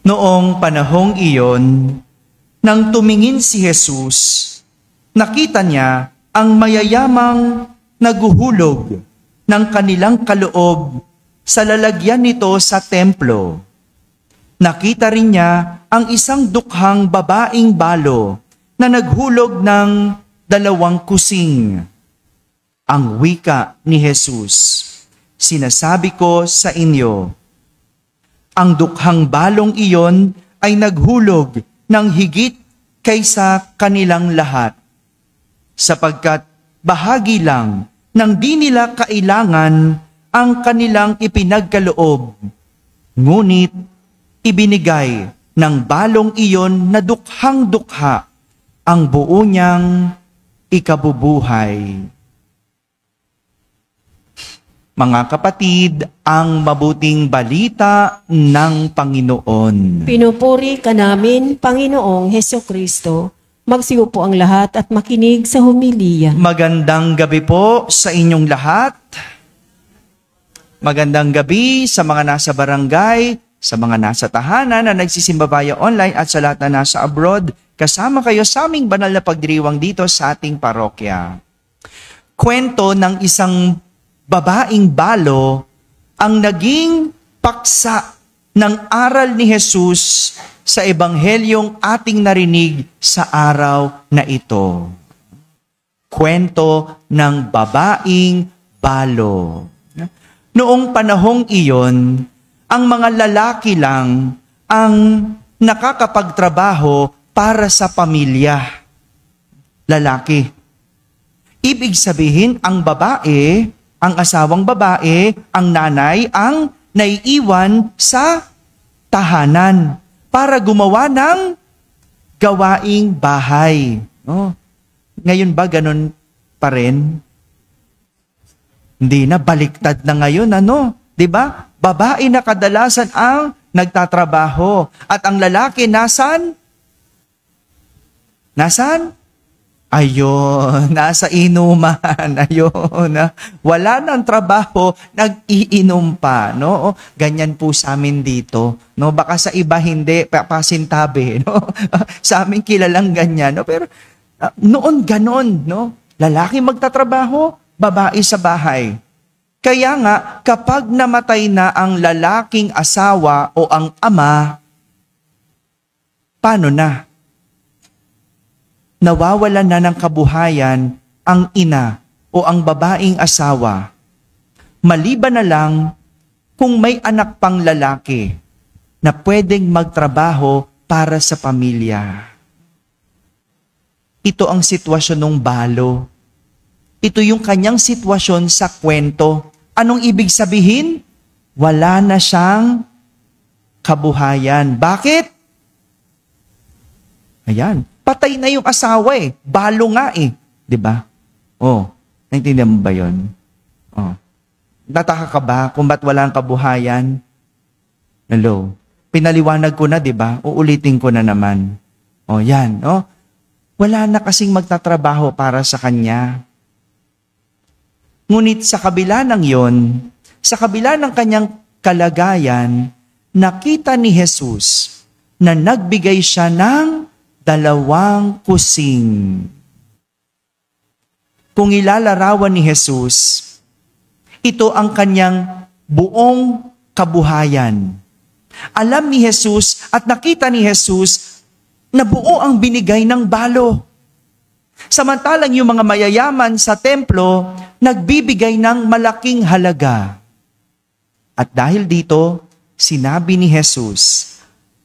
Noong panahong iyon, nang tumingin si Jesus, nakita niya ang mayayamang naguhulog ng kanilang kaloob sa lalagyan nito sa templo. Nakita rin niya ang isang dukhang babaeng balo na naghulog ng 2 kusing. Ang wika ni Jesus, "Sinasabi ko sa inyo, ang dukhang balong iyon ay naghulog ng higit kaysa kanilang lahat, sapagkat bahagi lang ng di nila kailangan ang kanilang ipinagkaloob, ngunit ibinigay ng balong iyon na dukhang-dukha ang buo niyang ikabubuhay." Mga kapatid, ang mabuting balita ng Panginoon. Pinupuri ka namin, Panginoong Hesukristo. Magsiupo ang lahat at makinig sa homilya. Magandang gabi po sa inyong lahat. Magandang gabi sa mga nasa barangay, sa mga nasa tahanan na nagsisimba via online at sa lahat na nasa abroad. Kasama kayo sa aming banal na pagdiriwang dito sa ating parokya. Kwento ng isang babaeng balo ang naging paksa ng aral ni Jesus sa ebanghelyong ating narinig sa araw na ito. Kwento ng babaeng balo. Noong panahong iyon, ang mga lalaki lang ang nakakapagtrabaho para sa pamilya. Lalaki. Ibig sabihin, ang babae, ang asawang babae, ang nanay, ang naiiwan sa tahanan para gumawa ng gawaing bahay. Oh. Ngayon ba ganun pa rin? Hindi na, baliktad na ngayon, ano? 'Di ba? Babae na kadalasan ang nagtatrabaho at ang lalaki nasan? Ayun, nasa inuman. Ayun, wala nang trabaho, nag-iinom pa, no? Ganyan po sa amin dito, no? Baka sa iba hindi, pasintabi, no? Sa amin kilalang ganyan, no? Pero noon ganon, no? Lalaki magtatrabaho, babae sa bahay. Kaya nga, kapag namatay na ang lalaking asawa o ang ama, paano na? Nawawalan na ng kabuhayan ang ina o ang babaeng asawa. Maliban na lang kung may anak pang lalaki na pwedeng magtrabaho para sa pamilya. Ito ang sitwasyon ng balo. Ito yung kanyang sitwasyon sa kwento. Anong ibig sabihin? Wala na siyang kabuhayan. Bakit? Ayan. Patay na yung asawa eh. Balo nga eh. Diba? Oh, naintindihan mo ba yun? Oh. Nataka ka ba kung ba't wala ang kabuhayan? Hello? Pinaliwanag ko na, diba? Uulitin ko na naman. Oh, yan. Oh. Wala na kasing magtatrabaho para sa kanya. Ngunit sa kabila ng yon, sa kabila ng kanyang kalagayan, nakita ni Jesus na nagbigay siya ng 2 kusing. Kung ilalarawan ni Jesus, ito ang kanyang buong kabuhayan. Alam ni Jesus at nakita ni Jesus na buo ang binigay ng balo. Samantalang yung mga mayayaman sa templo, nagbibigay ng malaking halaga. At dahil dito, sinabi ni Jesus,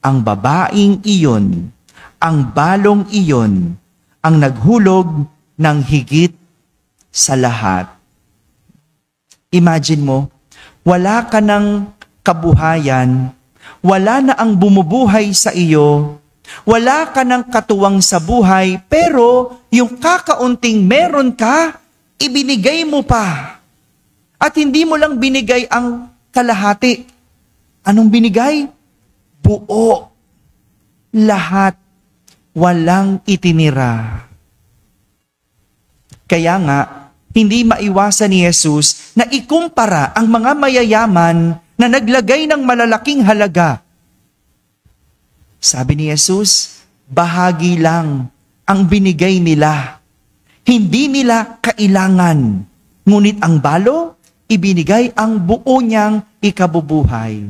ang babaeng iyon, ang balong iyon, ang naghulog ng higit sa lahat. Imagine mo, wala ka ng kabuhayan, wala na ang bumubuhay sa iyo, wala ka ng katuwang sa buhay, pero yung kakaunting meron ka, ibinigay mo pa. At hindi mo lang binigay ang kalahati. Anong binigay? Buo. Lahat. Walang itinira. Kaya nga, hindi maiwasan ni Jesus na ikumpara ang mga mayayaman na naglagay ng malalaking halaga Sabi ni Jesus, bahagi lang ang binigay nila. Hindi nila kailangan. Ngunit ang balo, ibinigay ang buo niyang ikabubuhay.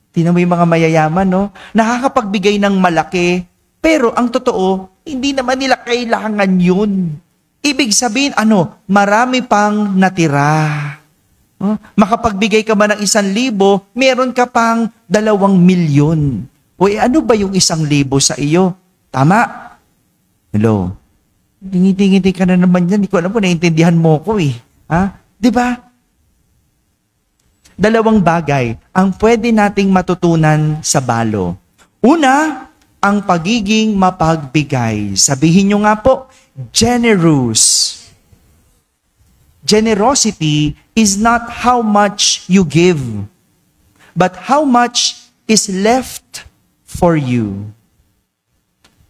Tingnan mo yung mga mayayaman, no? Nakakapagbigay ng malaki, pero ang totoo, hindi naman nila kailangan yun. Ibig sabihin, marami pang natira. Makapagbigay ka man ng 1,000, meron ka pang 2,000,000. O ano ba yung 1,000 sa iyo? Tama? Hello? Tingin-tingin ka na naman yan. Hindi ko alam po, naiintindihan mo ko eh. Di ba? 2 bagay ang pwede nating matutunan sa balo. Una, ang pagiging mapagbigay. Sabihin nyo nga po, generous. Generosity is not how much you give, but how much is left for you.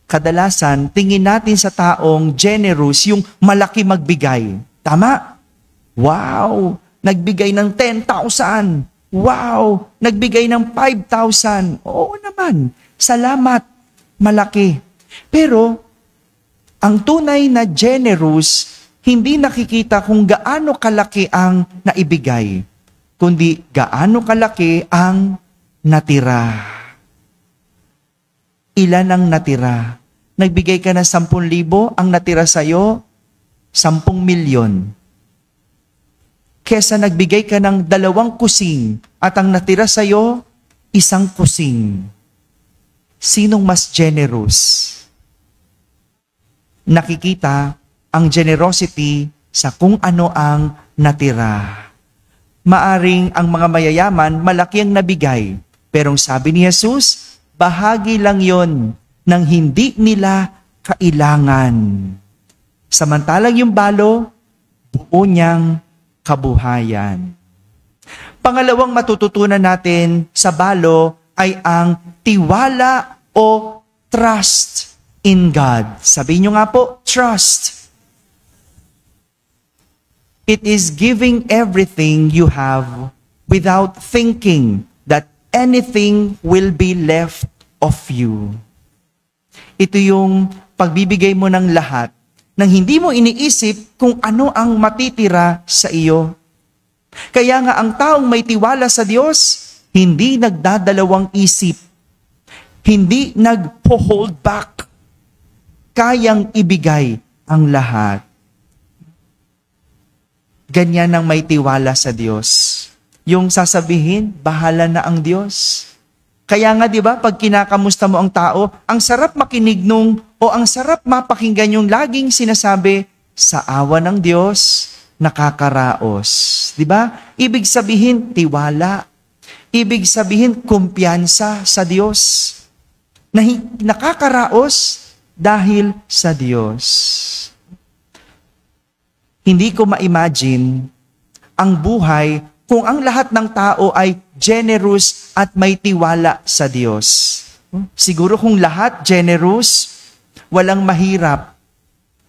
Kadalasan, tingin natin sa taong generous, yung malaki magbigay. Tama? Wow! Nagbigay ng 10,000. Wow! Nagbigay ng 5,000. Oo naman. Salamat. Malaki. Pero, ang tunay na generous, hindi nakikita kung gaano kalaki ang naibigay, kundi gaano kalaki ang natira. Ilan ang natira? Nagbigay ka ng 10,000, ang natira sa'yo, 10,000,000. Kesa nagbigay ka ng 2 kusing at ang natira sa'yo, 1 kusing. Sinong mas generous? Nakikita ang generosity sa kung ano ang natira. Maaring ang mga mayayaman, malaki ang nabigay. Pero sabi ni Jesus, bahagi lang yon ng hindi nila kailangan. Samantalang yung balo, buo niyang kabuhayan. Pangalawang matututunan natin sa balo ay ang tiwala o trust in God. Sabihin nyo nga po, trust. It is giving everything you have without thinking that anything will be left of you. Ito yung pagbibigay mo ng lahat nang hindi mo iniisip kung ano ang matitira sa iyo. Kaya nga ang taong may tiwala sa Diyos, hindi nagdadalawang isip. Hindi nag-hold back. Kayang ibigay ang lahat. Ganyan ang may tiwala sa Diyos. Yung sasabihin, bahala na ang Diyos. Kaya nga, di ba, pag kinakamusta mo ang tao, ang sarap makinig o ang sarap mapakinggan yung laging sinasabi, sa awa ng Diyos, nakakaraos. Di ba? Ibig sabihin, tiwala. Ibig sabihin, kumpiyansa sa Diyos. Nakakaraos dahil sa Diyos. Hindi ko ma-imagine ang buhay kung ang lahat ng tao ay generous at may tiwala sa Diyos. Siguro kung lahat generous, walang mahirap,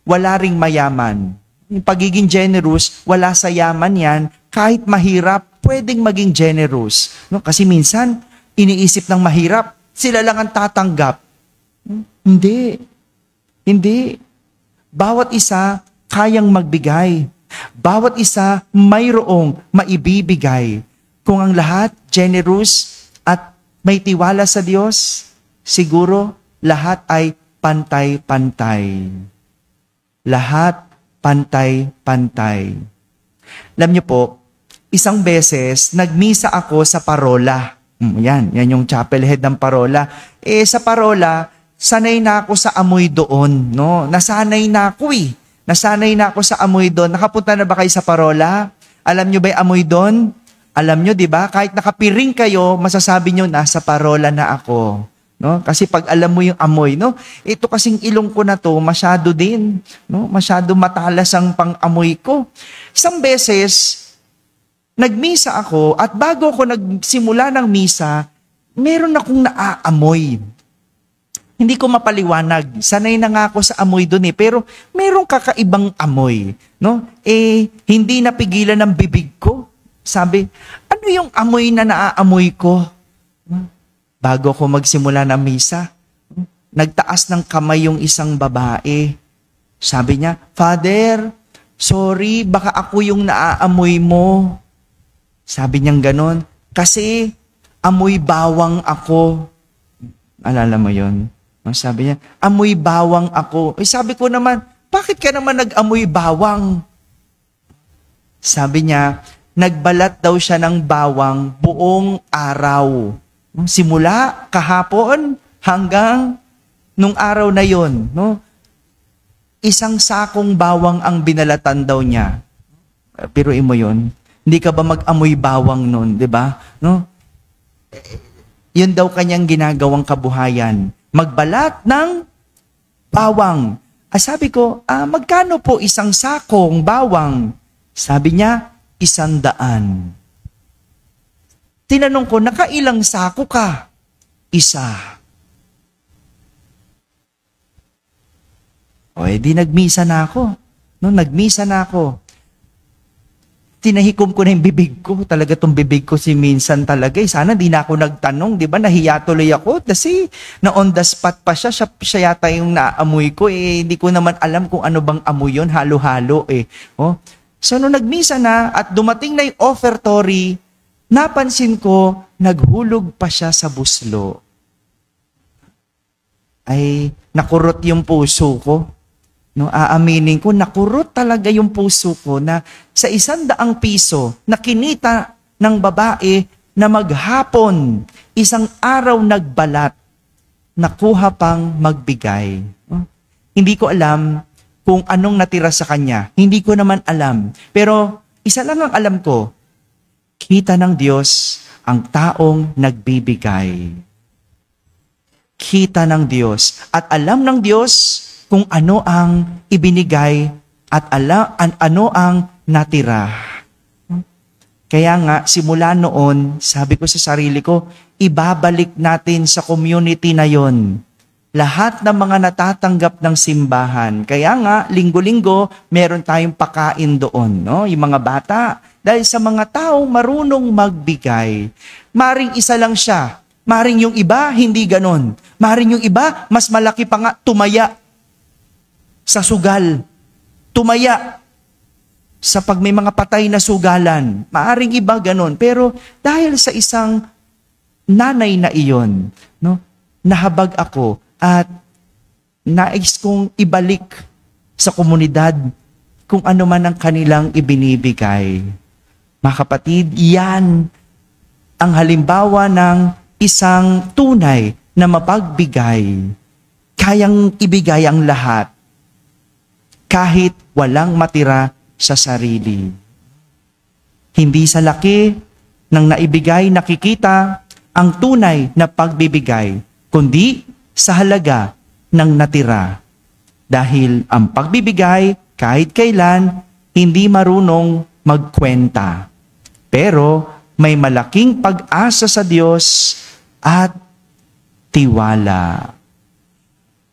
wala ring mayaman. Yung pagiging generous, wala sa yaman yan, kahit mahirap, pwedeng maging generous. Kasi minsan, iniisip ng mahirap, sila lang ang tatanggap. Hindi. Bawat isa, kayang magbigay. Bawat isa, mayroong maibibigay. Kung ang lahat, generous at may tiwala sa Diyos, siguro lahat ay pantay-pantay. Lahat pantay-pantay. Alam niyo po, isang beses, nagmisa ako sa Parola. Yan yung chapel head ng Parola. Sa Parola, sanay na ako sa amoy doon. No? Nasanay na ako eh. Nasanay na ako sa amoy doon. Nakapunta na ba kayo sa Parola? Alam nyo ba yung amoy doon? Alam nyo, di ba? Kahit nakapiring kayo, masasabi nyo, nasa Parola na ako. No? Kasi pag alam mo yung amoy, no? Ito kasing ilong ko na to, masyado din. No? Masyado matalas ang pang-amoy ko. Isang beses, nagmisa ako at bago ako nagsimula ng misa, meron akong naaamoy. Hindi ko mapaliwanag. Sanay na nga ako sa amoy doon pero merong kakaibang amoy. No? Hindi napigilan ng bibig ko. Sabi, ano yung amoy na naaamoy ko? Bago ako magsimula ng misa, nagtaas ng kamay yung isang babae. Sabi niya, Father, sorry, baka ako yung naaamoy mo. Sabi niyang ganon, kasi amoy bawang ako. Alala mo yun? Sabi niya, amoy bawang ako. Sabi ko naman, bakit ka naman nag-amoy bawang? Sabi niya, nagbalat daw siya ng bawang buong araw. Simula kahapon hanggang nung araw na yon, no? Isang sakong bawang ang binalatan daw niya. Piruin mo yon. Hindi ka ba mag-amoy bawang nun, di ba? No? Yun daw kanyang ginagawang kabuhayan. Magbalat ng bawang. Sabi ko, magkano po isang sakong bawang? Sabi niya, 100. Tinanong ko, nakailang sako ka? 1. O, di nagmisa na ako. No, nagmisa na ako. Tinahikom ko na yung bibig ko. Talaga tong bibig ko si minsan talaga. Sana di na ako nagtanong, di ba? Nahiya tuloy ako. Kasi na on the spot pa siya. Siya yata yung naamoy ko. Hindi ko naman alam kung ano bang amoy yun. Halo-halo Oh. So nung nagmisa na at dumating na yung offertory, napansin ko, naghulog pa siya sa buslo. Ay, nakurot yung puso ko. No, aaminin ko, nakurot talaga yung puso ko na sa 100 piso na kinita ng babae na maghapon, isang araw nagbalat, nakuha pang magbigay. Hindi ko alam kung anong natira sa kanya. Hindi ko naman alam. Pero isa lang ang alam ko, kita ng Diyos ang taong nagbibigay. Kita ng Diyos. At alam ng Diyos kung ano ang ibinigay at ano ang natira. Kaya nga, simula noon, sabi ko sa sarili ko, ibabalik natin sa community na yon lahat ng mga natatanggap ng simbahan. Kaya nga, linggo-linggo, meron tayong pakain doon, no? Yung mga bata. Dahil sa mga taong marunong magbigay, maring isa lang siya. Maring yung iba, hindi ganon. Maring yung iba, mas malaki pa nga, tumaya sa sugal, tumaya sa pag may mga patay na sugalan. Maaring iba ganon. Pero dahil sa isang nanay na iyon, no, nahabag ako at nais kong ibalik sa komunidad kung ano man ang kanilang ibinibigay. Mga kapatid, yan ang halimbawa ng isang tunay na mapagbigay. Kayang ibigay ang lahat kahit walang matira sa sarili. Hindi sa laki ng naibigay nakikita ang tunay na pagbibigay, kundi sa halaga ng natira. Dahil ang pagbibigay kahit kailan hindi marunong magkwenta. Pero may malaking pag-asa sa Diyos at tiwala.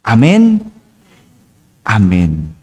Amen? Amen.